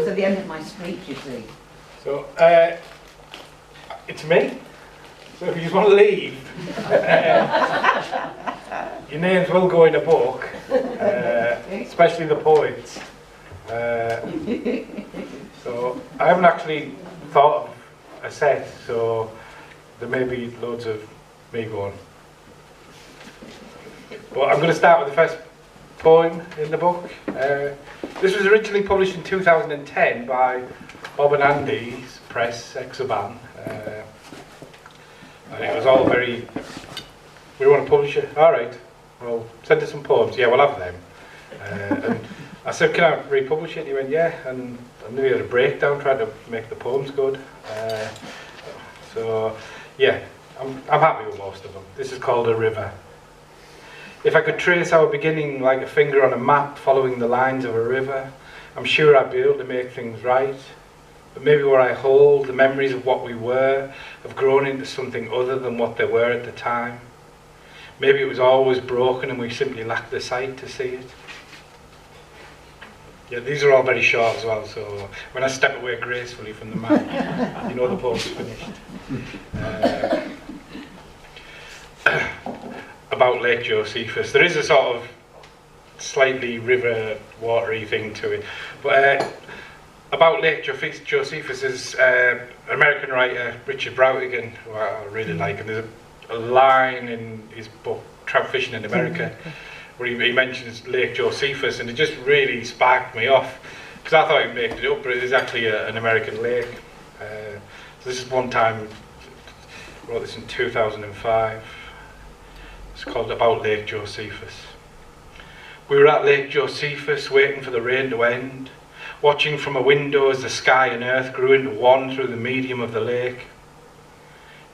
was at the end of my speech, you see. So, it's me. So if you just want to leave, your names will go in a book, especially the poets. So I haven't actually thought of a set, so there may be loads of me going. But I'm going to start with the first poem in the book. This was originally published in 2010 by Bob and Andy's press, Exaban. And it was all very, we want to publish it? Alright, well, send us some poems. Yeah, we'll have them. And I said, can I republish it? And he went, yeah. And I knew he had a breakdown trying to make the poems good. So, yeah, I'm happy with most of them. This is called A River. If I could trace our beginning like a finger on a map following the lines of a river, I'm sure I'd be able to make things right. But maybe where I hold the memories of what we were have grown into something other than what they were at the time. Maybe it was always broken and we simply lacked the sight to see it. Yeah, these are all very short as well, so when I step away gracefully from the mic, you know the poem's finished. About Lake Josephus. There is a sort of slightly river watery thing to it. But about Lake Josephus is American writer Richard Brautigan, who I really like, and there's a line in his book Trout Fishing in America where he mentions Lake Josephus, and it just really sparked me off because I thought he made it up, but it is actually an American lake. So this is one time, I wrote this in 2005. It's called About Lake Josephus. We were at Lake Josephus waiting for the rain to end, watching from a window as the sky and earth grew into one through the medium of the lake.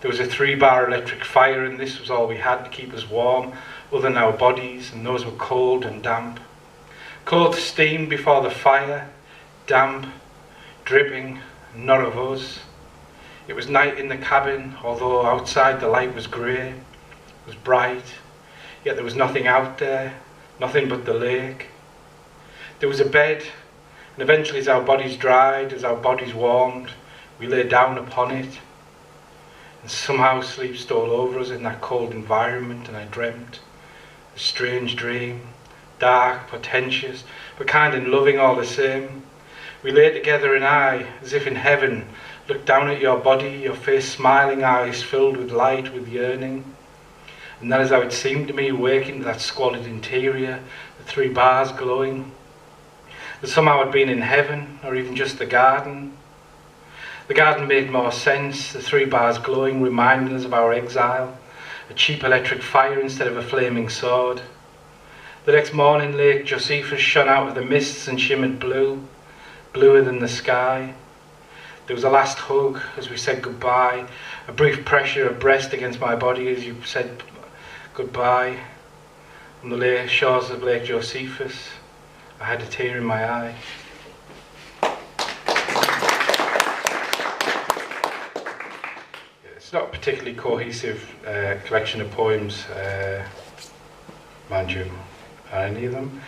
There was a 3-bar electric fire, and this was all we had to keep us warm, other than our bodies, and those were cold and damp. Clothes steamed before the fire, damp, dripping, not of us. It was night in the cabin, although outside the light was grey. It was bright, yet there was nothing out there, nothing but the lake. There was a bed, and eventually as our bodies dried, as our bodies warmed, we lay down upon it. And somehow sleep stole over us in that cold environment, and I dreamt a strange dream, dark, portentous, but kind and loving all the same. We lay together, and I, as if in heaven, looked down at your body, your face smiling, eyes filled with light, with yearning. And that is how it seemed to me, waking to that squalid interior, the 3 bars glowing. That somehow I'd been in heaven, or even just the garden. The garden made more sense, the 3 bars glowing, reminding us of our exile. A cheap electric fire instead of a flaming sword. The next morning Lake Josephus shone out of the mists and shimmered blue, bluer than the sky. There was a last hug as we said goodbye, a brief pressure of breast against my body as you said goodbye. On the shores of Lake Josephus, I had a tear in my eye. It's not a particularly cohesive collection of poems, mind you, any of them.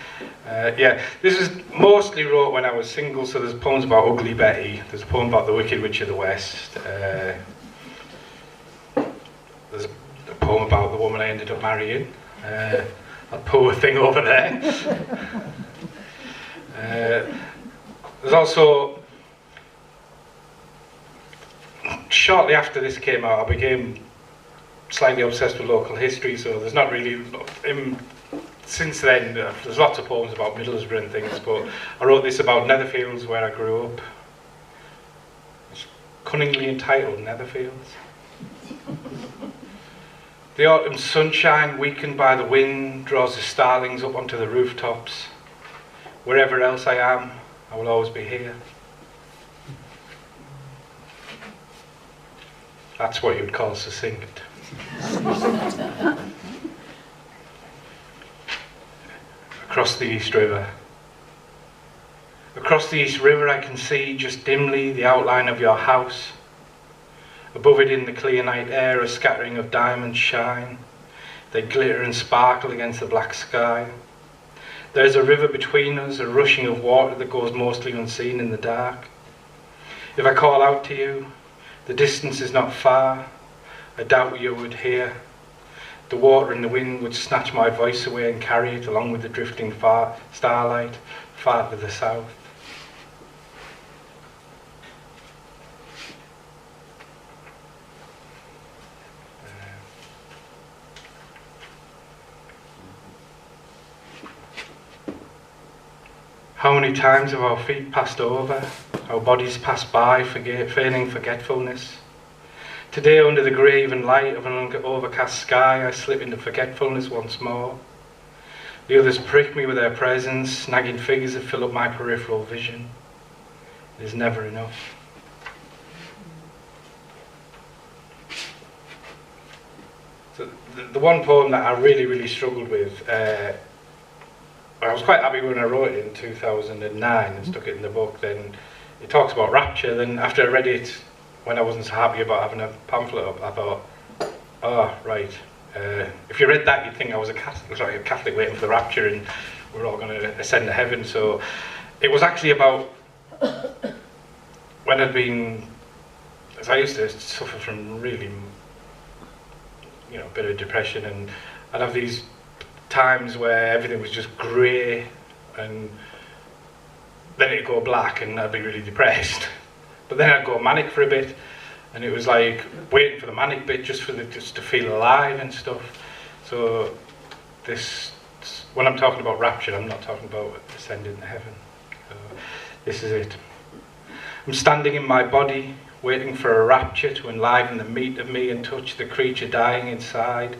Yeah, this is mostly wrote when I was single, so there's poems about Ugly Betty, there's a poem about the Wicked Witch of the West, there's a poem about the woman I ended up marrying, that poor thing over there. There's also, shortly after this came out, I became slightly obsessed with local history, so there's not really, since then, there's lots of poems about Middlesbrough and things, but I wrote this about Netherfields, where I grew up. It's cunningly entitled Netherfields. The autumn sunshine, weakened by the wind, draws the starlings up onto the rooftops. Wherever else I am, I will always be here. That's what you'd call succinct. Across the East River. Across the East River I can see just dimly the outline of your house. Above it in the clear night air a scattering of diamonds shine. They glitter and sparkle against the black sky. There's a river between us, a rushing of water that goes mostly unseen in the dark. If I call out to you, the distance is not far. I doubt you would hear. The water and the wind would snatch my voice away and carry it along with the drifting starlight far to the south. How many times have our feet passed over, our bodies passed by, feigning forgetfulness? Today, under the graven light of an overcast sky, I slip into forgetfulness once more. The others prick me with their presence, snagging figures that fill up my peripheral vision. It is never enough. So the one poem that I really struggled with, I was quite happy when I wrote it in 2009 and stuck it in the book. Then it talks about rapture. Then after I read it, when I wasn't so happy about having a pamphlet up, I thought, oh, right. If you read that, you'd think I was a Catholic waiting for the rapture and we're all going to ascend to heaven. So it was actually about when I'd been, as I used to suffer from really, a bit of depression, and I'd have these times where everything was just grey and then it'd go black and I'd be really depressed. But then I'd go manic for a bit, and it was like waiting for the manic bit just to feel alive and stuff. So when I'm talking about rapture, I'm not talking about ascending to heaven. So this is it. I'm standing in my body, waiting for a rapture to enliven the meat of me and touch the creature dying inside.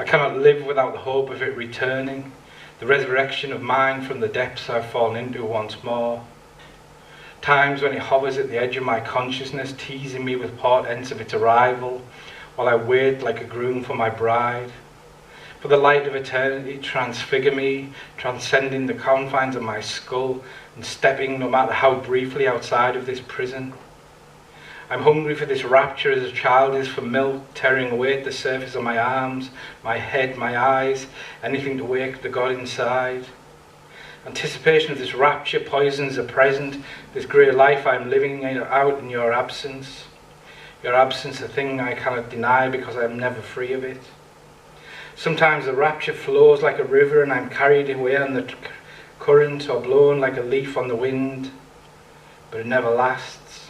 I cannot live without the hope of it returning, the resurrection of mine from the depths I've fallen into once more. Times when it hovers at the edge of my consciousness, teasing me with portents of its arrival, while I wait like a groom for my bride. For the light of eternity transfigure me, transcending the confines of my skull and stepping, no matter how briefly, outside of this prison. I'm hungry for this rapture as a child is for milk, tearing away at the surface of my arms, my head, my eyes, anything to wake the God inside. Anticipation of this rapture poisons the present, this grey life I'm living out in your absence. Your absence, a thing I cannot deny because I am never free of it. Sometimes the rapture flows like a river and I'm carried away on the current or blown like a leaf on the wind, but it never lasts.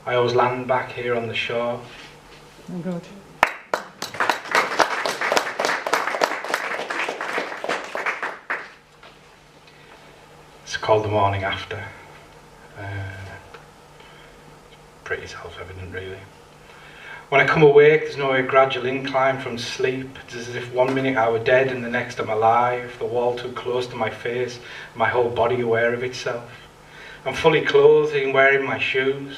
I always land back here on the shore. Oh God. It's called The Morning After. Pretty self-evident, really. When I come awake, there's no gradual incline from sleep. It's as if 1 minute I were dead and the next I'm alive, the wall too close to my face, my whole body aware of itself. I'm fully clothed and wearing my shoes.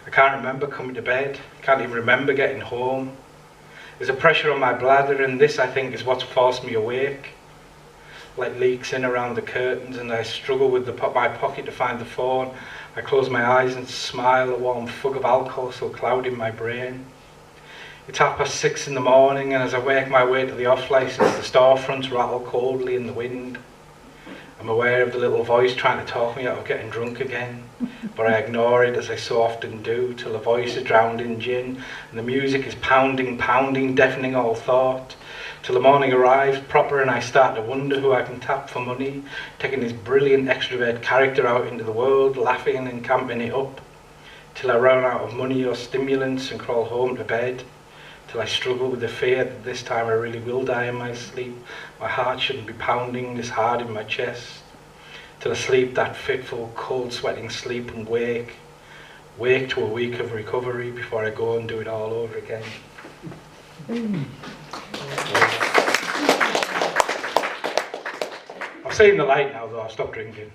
I can't remember coming to bed, can't even remember getting home. There's a pressure on my bladder, and this, I think, is what's forced me awake. Light leaks in around the curtains and I struggle with my pocket to find the phone. I close my eyes and smile, a warm fug of alcohol still clouding my brain. It's 6:30 in the morning, and as I work my way to the off licence, the storefronts rattle coldly in the wind. I'm aware of the little voice trying to talk me out of getting drunk again, but I ignore it as I so often do, till the voice is drowned in gin, and the music is pounding, deafening all thought, till the morning arrives proper and I start to wonder who I can tap for money, taking this brilliant extrovert character out into the world, laughing and camping it up, till I run out of money or stimulants and crawl home to bed, till I struggle with the fear that this time I really will die in my sleep. My heart shouldn't be pounding this hard in my chest, till I sleep that fitful, cold sweating sleep and wake to a week of recovery before I go and do it all over again. I've seen the light now though, I've stopped drinking.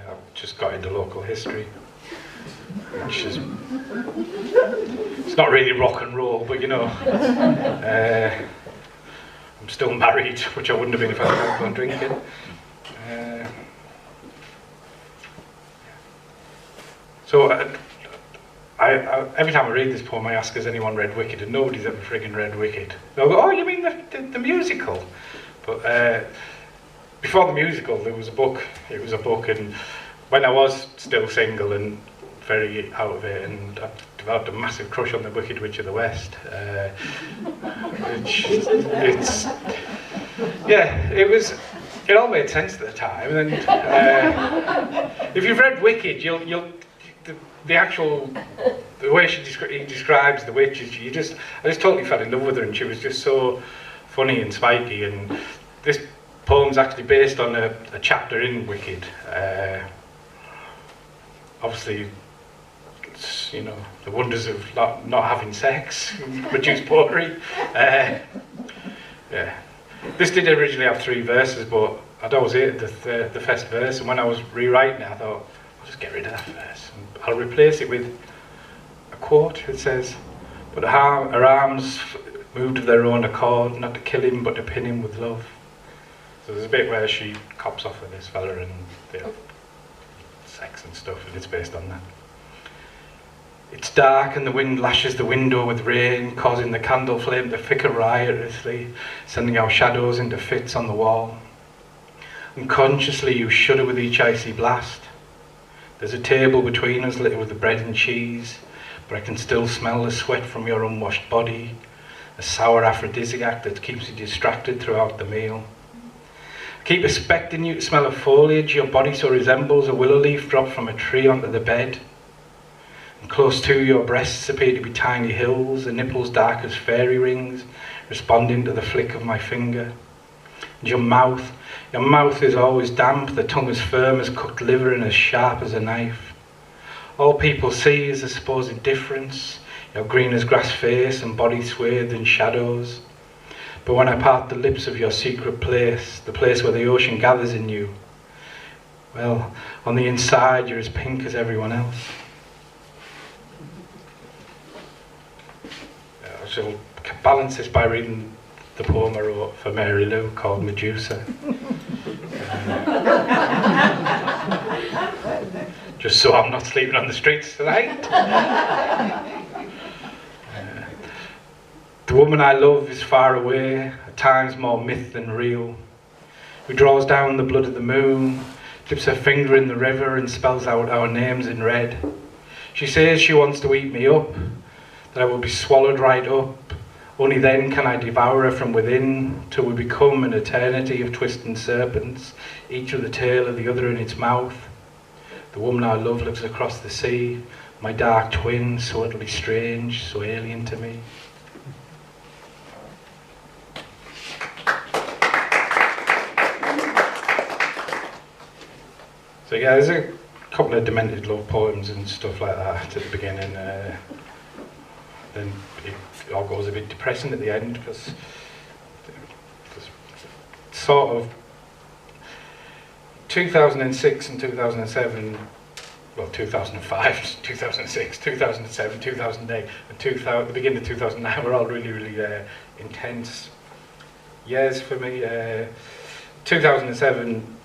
I've just got into local history, which is, it's not really rock and roll, but you know, I'm still married, which I wouldn't have been if I hadn't gone drinking. So I every time I read this poem, I ask, has anyone read Wicked? And nobody's ever frigging read Wicked. They'll go, oh, you mean the musical? But before the musical, there was a book. It was a book, and when I was still single and very out of it, and I developed a massive crush on the Wicked Witch of the West, which it's it all made sense at the time. And if you've read Wicked, the way he describes the witch, I just totally fell in love with her, and she was just so funny and spiky. And this poem's actually based on a chapter in Wicked. Obviously, it's, you know, the wonders of not having sex produce poetry. Yeah. This did originally have 3 verses, but I'd always hated the first verse, and when I was rewriting it, I thought, I'll just get rid of that verse, and I'll replace it with a quote. It says, "But her arms moved of their own accord, not to kill him, but to pin him with love." So there's a bit where she cops off with this fella, and they have sex and stuff, and it's based on that. It's dark and the wind lashes the window with rain, causing the candle flame to flicker riotously, sending our shadows into fits on the wall. Unconsciously you shudder with each icy blast. There's a table between us littered with the bread and cheese, but I can still smell the sweat from your unwashed body, a sour aphrodisiac that keeps you distracted throughout the meal. I keep expecting you to smell of foliage, your body so resembles a willow leaf dropped from a tree onto the bed. And close to your breasts appear to be tiny hills, the nipples dark as fairy rings, responding to the flick of my finger. And your mouth is always damp, the tongue as firm as cooked liver and as sharp as a knife. All people see is the supposed difference, your green as grass face and body swathed in shadows. But when I part the lips of your secret place, the place where the ocean gathers in you, well, on the inside you're as pink as everyone else. I shall balance this by reading the poem I wrote for Mary Lou called Medusa. Just so I'm not sleeping on the streets tonight. The woman I love is far away, at times more myth than real, who draws down the blood of the moon, dips her finger in the river and spells out our names in red. She says she wants to eat me up, that I will be swallowed right up. Only then can I devour her from within, till we become an eternity of twisting serpents, each with the tail of the other in its mouth. The woman I love lives across the sea, my dark twin, so utterly strange, so alien to me. So yeah, there's a couple of demented love poems and stuff like that at the beginning. Then it all goes a bit depressing at the end, because sort of 2006 and 2007, well 2005, 2006, 2007, 2008 and the beginning of 2009 were all really intense years for me. 2007,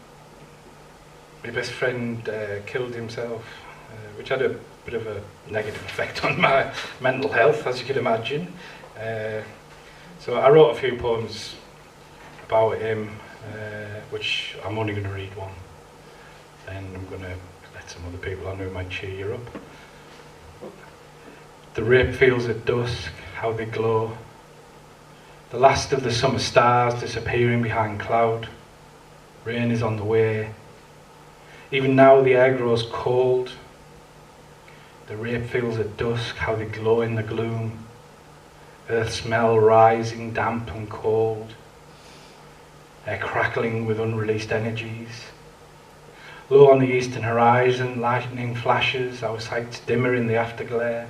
my best friend killed himself, which had a bit of a negative effect on my mental health, as you can imagine. So I wrote a few poems about him, which I'm only going to read one. Then I'm going to let some other people I know might cheer you up. The rape fields at dusk, how they glow. The last of the summer stars disappearing behind cloud. Rain is on the way. Even now the air grows cold. The rape fields at dusk, how they glow in the gloom. Earth smell rising, damp and cold. Air crackling with unreleased energies. Low on the eastern horizon, lightning flashes, our sights dimmer in the afterglare.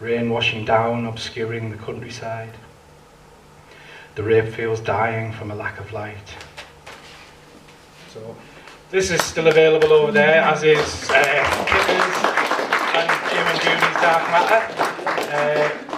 Rain washing down, obscuring the countryside. The rape fields dying from a lack of light. So, this is still available over there, as is Kippers and Jim and Judy's Dark Matter.